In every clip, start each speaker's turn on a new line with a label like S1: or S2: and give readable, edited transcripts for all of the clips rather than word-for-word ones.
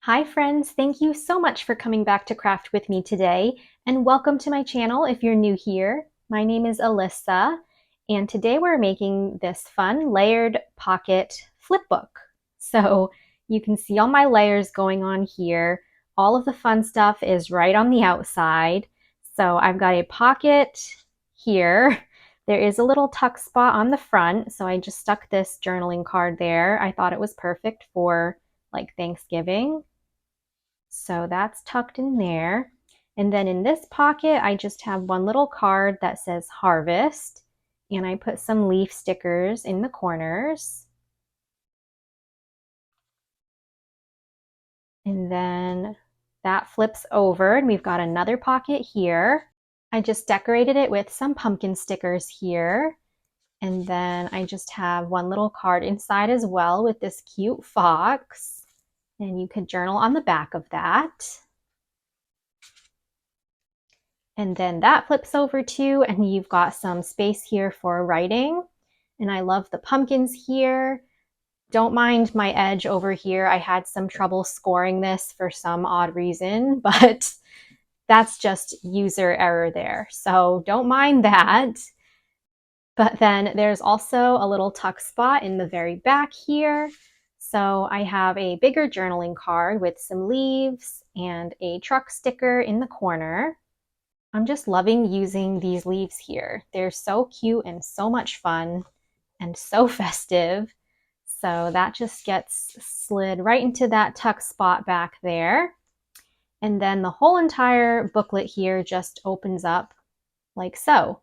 S1: Hi friends, thank you so much for coming back to craft with me today, and welcome to my channel if you're new here. My name is Alyssa, and today we're making this fun layered pocket flip book. So you can see all my layers going on here. All of the fun stuff is right on the outside. So I've got a pocket here. There is a little tuck spot on the front, so I just stuck this journaling card there. I thought it was perfect for like Thanksgiving. So that's tucked in there. And then in this pocket, I just have one little card that says harvest, and I put some leaf stickers in the corners. And then that flips over, and we've got another pocket here. I just decorated it with some pumpkin stickers here. And then I just have one little card inside as well with this cute fox. And you could journal on the back of that. And then that flips over too, and you've got some space here for writing. And I love the pumpkins here. Don't mind my edge over here. I had some trouble scoring this for some odd reason, but that's just user error there. So don't mind that. But then there's also a little tuck spot in the very back here. So I have a bigger journaling card with some leaves and a truck sticker in the corner. I'm just loving using these leaves here. They're so cute and so much fun and so festive. So that just gets slid right into that tuck spot back there. And then the whole entire booklet here just opens up like so.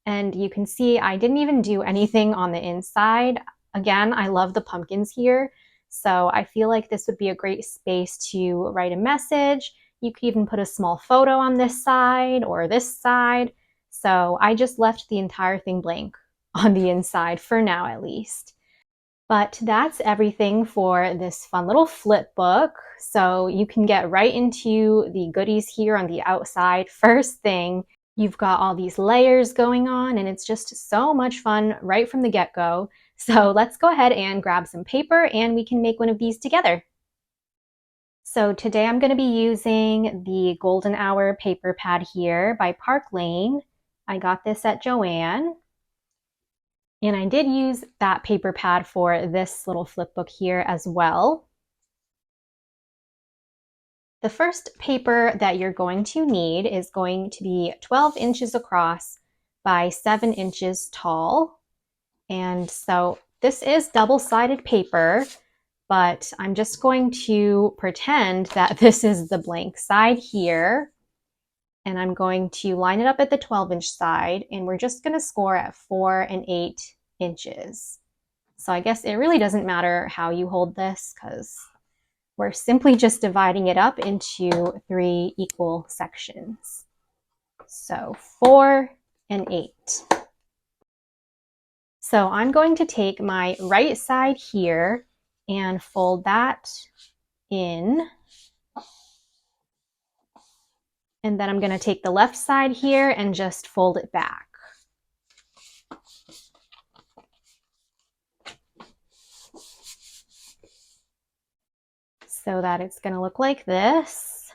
S1: And you can see I didn't even do anything on the inside. Again, I love the pumpkins here. So I feel like this would be a great space to write a message. You could even put a small photo on this side or this side. So I just left the entire thing blank on the inside for now at least. But that's everything for this fun little flip book. So you can get right into the goodies here on the outside. First thing, you've got all these layers going on, and it's just so much fun right from the get-go. So let's go ahead and grab some paper and we can make one of these together. So today I'm going to be using the Golden Hour paper pad here by Park Lane. I got this at Joann. And I did use that paper pad for this little flip book here as well. The first paper that you're going to need is going to be 12 inches across by 7 inches tall. And so this is double-sided paper, but I'm just going to pretend that this is the blank side here. And I'm going to line it up at the 12-inch side, and we're just going to score at 4 and 8 inches. So I guess it really doesn't matter how you hold this because we're simply just dividing it up into 3 equal sections. So 4 and 8. So I'm going to take my right side here and fold that in. And then I'm going to take the left side here and just fold it back. So that it's going to look like this.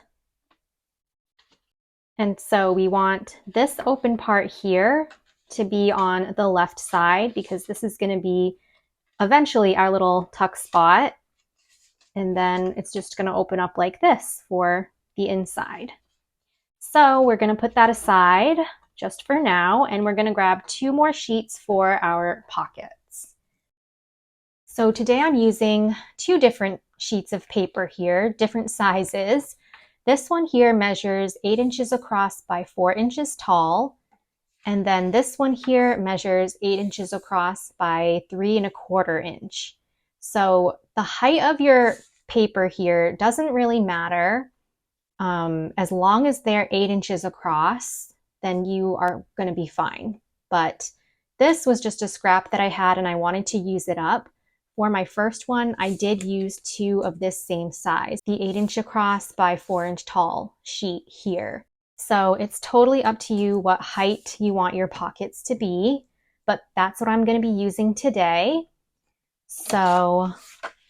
S1: And so we want this open part here to be on the left side because this is going to be eventually our little tuck spot. And then it's just going to open up like this for the inside. So we're going to put that aside just for now, and we're going to grab 2 more sheets for our pockets. So today I'm using 2 different sheets of paper here, different sizes. This one here measures 8 inches across by 4 inches tall. And then this one here measures 8 inches across by 3 1/4 inch. So the height of your paper here doesn't really matter. As long as they're 8 inches across, then you are going to be fine. But this was just a scrap that I had and I wanted to use it up. For my first one, I did use 2 of this same size, the 8 inch across by 4 inch tall sheet here. So it's totally up to you what height you want your pockets to be, but that's what I'm going to be using today. So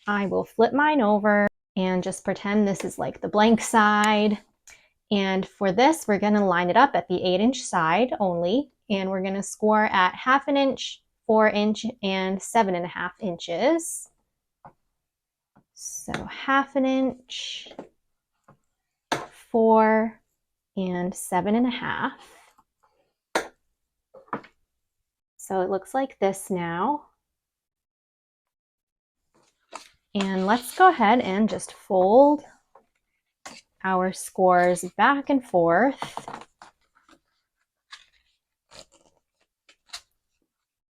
S1: I will flip mine over And just pretend this is like the blank side. And for this, we're going to line it up at the 8-inch side only. And we're going to score at 1/2 inch, 4-inch, and 7.5 inches. So 1/2 inch, 4, and 7.5. So it looks like this now. And let's go ahead and just fold our scores back and forth.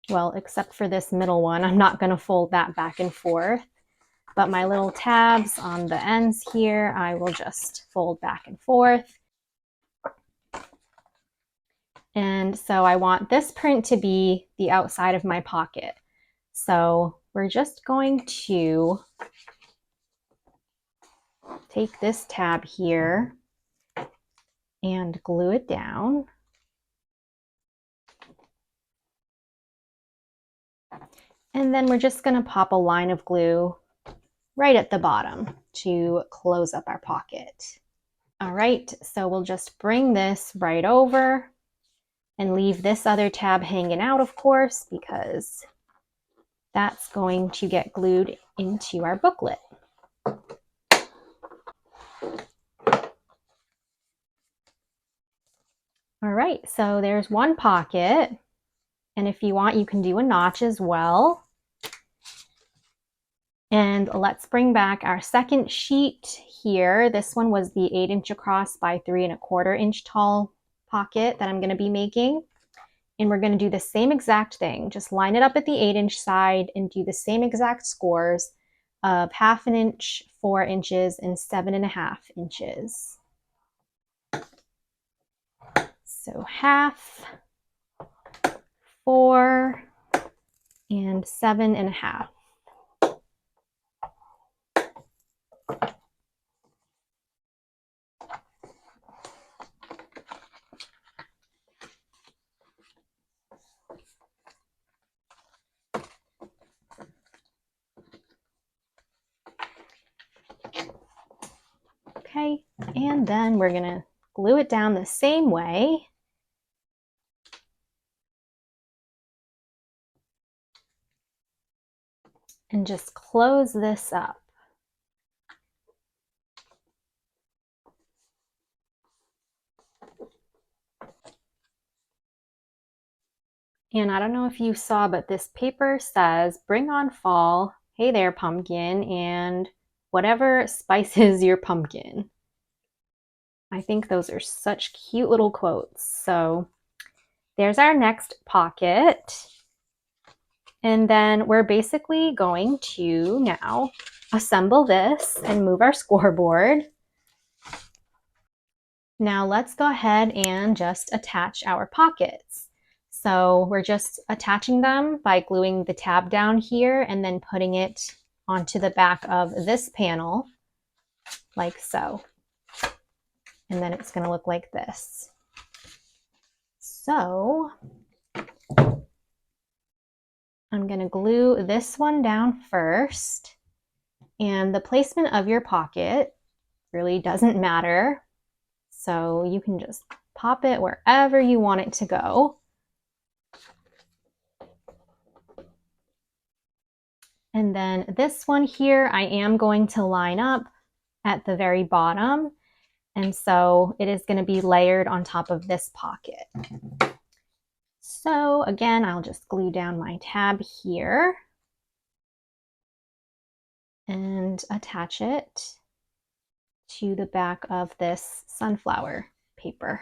S1: Well, except for this middle one, I'm not going to fold that back and forth. But my little tabs on the ends here, I will just fold back and forth. And so I want this print to be the outside of my pocket. So we're just going to take this tab here and glue it down. And then we're just going to pop a line of glue right at the bottom to close up our pocket. All right, so we'll just bring this right over and leave this other tab hanging out, of course, because that's going to get glued into our booklet. All right, so there's one pocket. And if you want, you can do a notch as well. And let's bring back our second sheet here. This one was the 8-inch across by 3¼ inch tall pocket that I'm going to be making. And we're going to do the same exact thing. Just line it up at the 8-inch side and do the same exact scores of 1/2 inch, 4 inches, and 7.5 inches. So 1/2, 4, and 7.5. Okay, and then we're gonna glue it down the same way. And just close this up. And I don't know if you saw, but this paper says, "Bring on fall, hey there pumpkin, and whatever spices your pumpkin." I think those are such cute little quotes. So there's our next pocket. And then we're basically going to now assemble this and move our scoreboard. Now let's go ahead and just attach our pockets. So we're just attaching them by gluing the tab down here and then putting it onto the back of this panel, like so. And then it's going to look like this. So I'm going to glue this one down first. And the placement of your pocket really doesn't matter. So you can just pop it wherever you want it to go. And then this one here, I am going to line up at the very bottom. And so it is going to be layered on top of this pocket. So again, I'll just glue down my tab here and attach it to the back of this sunflower paper.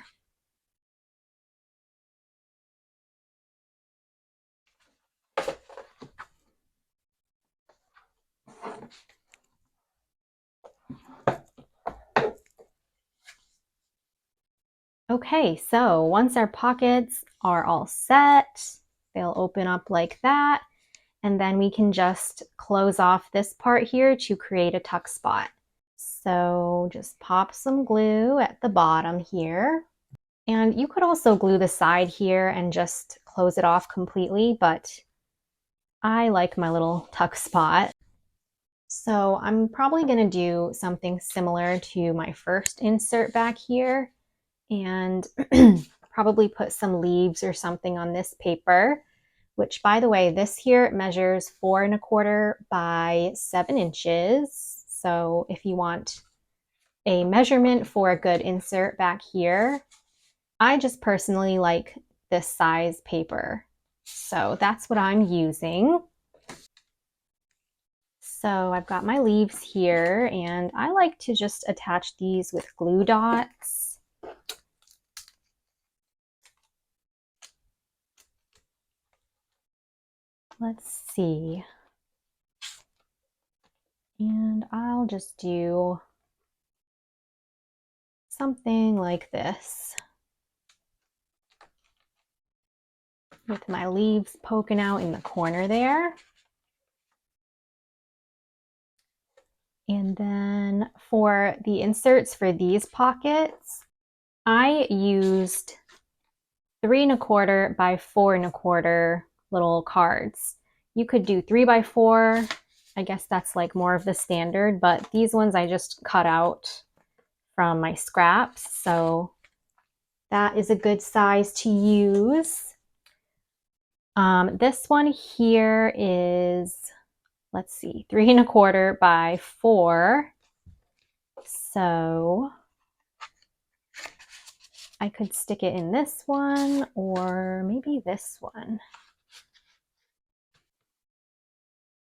S1: Okay, so once our pockets are all set, they'll open up like that. And then we can just close off this part here to create a tuck spot. So just pop some glue at the bottom here. And you could also glue the side here and just close it off completely, but I like my little tuck spot. So I'm probably going to do something similar to my first insert back here and probably put some leaves or something on this paper, which, by the way, this here measures 4¼ by 7 inches. So if you want a measurement for a good insert back here, I just personally like this size paper. So that's what I'm using. So I've got my leaves here, and I like to just attach these with glue dots. Let's see. And I'll just do something like this with my leaves poking out in the corner there. And then for the inserts for these pockets, I used 3¼ by 4¼ little cards. You could do 3 by 4. I guess that's like more of the standard, but these ones I just cut out from my scraps. So that is a good size to use. This one here is, let's see, 3¼ by 4. So I could stick it in this one or maybe this one.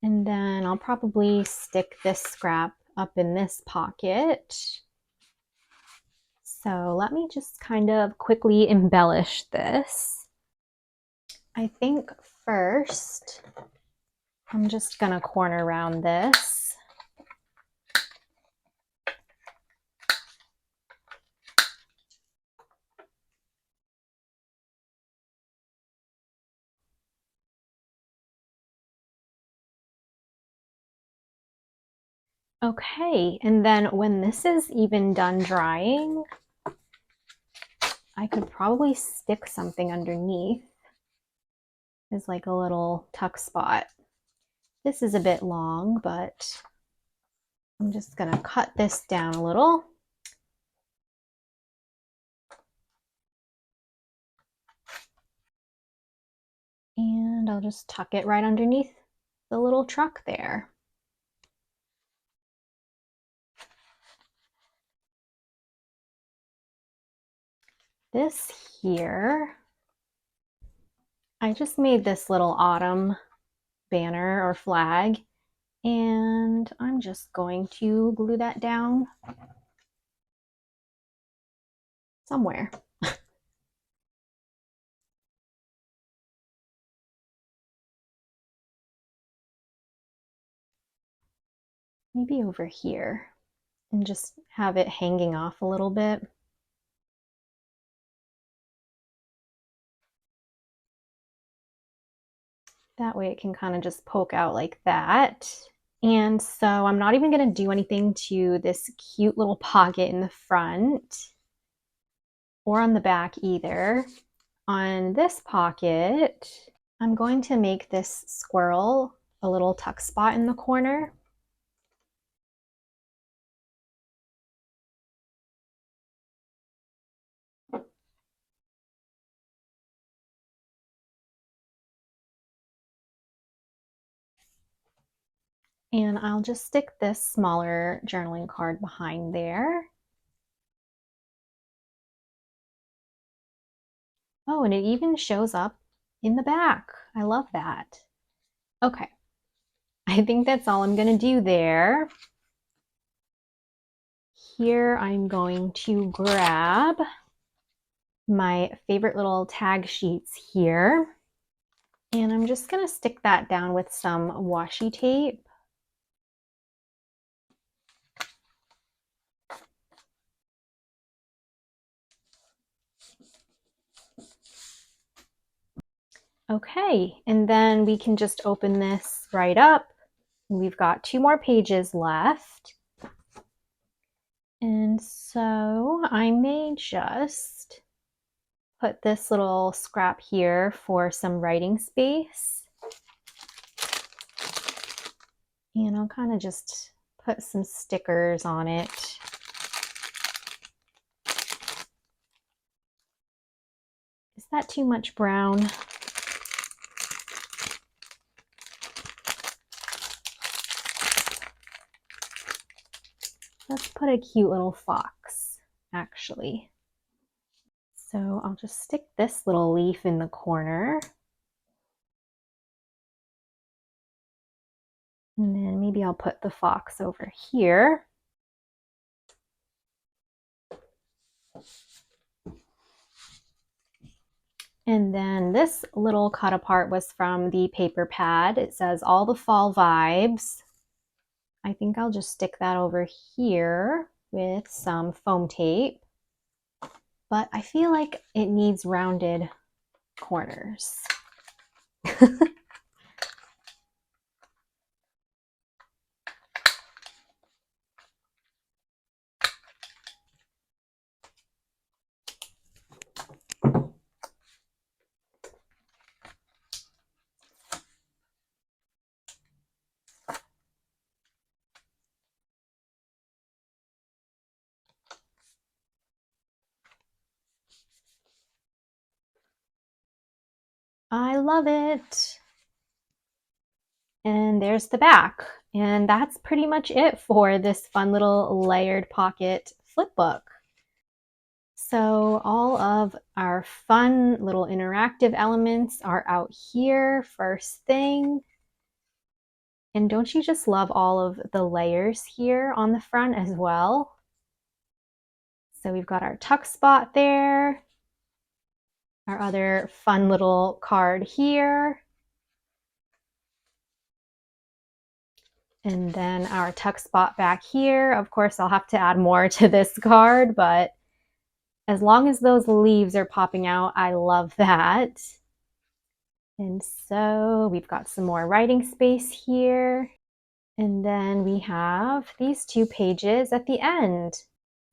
S1: And then I'll probably stick this scrap up in this pocket. So let me just kind of quickly embellish this. I think first, I'm just gonna corner round this. Okay, and then when this is even done drying, I could probably stick something underneath as like a little tuck spot. This is a bit long, but I'm just gonna cut this down a little. And I'll just tuck it right underneath the little truck there. This here, I just made this little autumn banner or flag, and I'm just going to glue that down somewhere. Maybe over here, and just have it hanging off a little bit. That way it can kind of just poke out like that. And so I'm not even going to do anything to this cute little pocket in the front or on the back either. On this pocket, I'm going to make this squirrel a little tuck spot in the corner. And I'll just stick this smaller journaling card behind there. Oh, and it even shows up in the back. I love that. Okay, I think that's all I'm gonna do there. Here I'm going to grab my favorite little tag sheets here. And I'm just gonna stick that down with some washi tape. Okay, and then we can just open this right up. We've got 2 more pages left. And so I may just put this little scrap here for some writing space. And I'll kind of just put some stickers on it. Is that too much brown? Let's put a cute little fox, actually. So I'll just stick this little leaf in the corner. And then maybe I'll put the fox over here. And then this little cut apart was from the paper pad. It says all the fall vibes. I think I'll just stick that over here with some foam tape. But I feel like it needs rounded corners. I love it. And there's the back. And that's pretty much it for this fun little layered pocket flip book. So all of our fun little interactive elements are out here first thing. And don't you just love all of the layers here on the front as well? So we've got our tuck spot there, our other fun little card here, and then our tuck spot back here. Of course, I'll have to add more to this card, but as long as those leaves are popping out, I love that. And so we've got some more writing space here. And then we have these 2 pages at the end.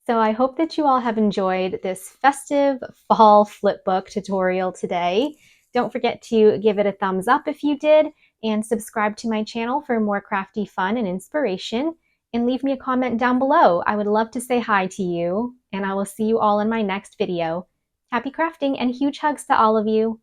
S1: So I hope that you all have enjoyed this festive fall flipbook tutorial today. Don't forget to give it a thumbs up if you did, and subscribe to my channel for more crafty fun and inspiration. And leave me a comment down below. I would love to say hi to you, and I will see you all in my next video. Happy crafting and huge hugs to all of you.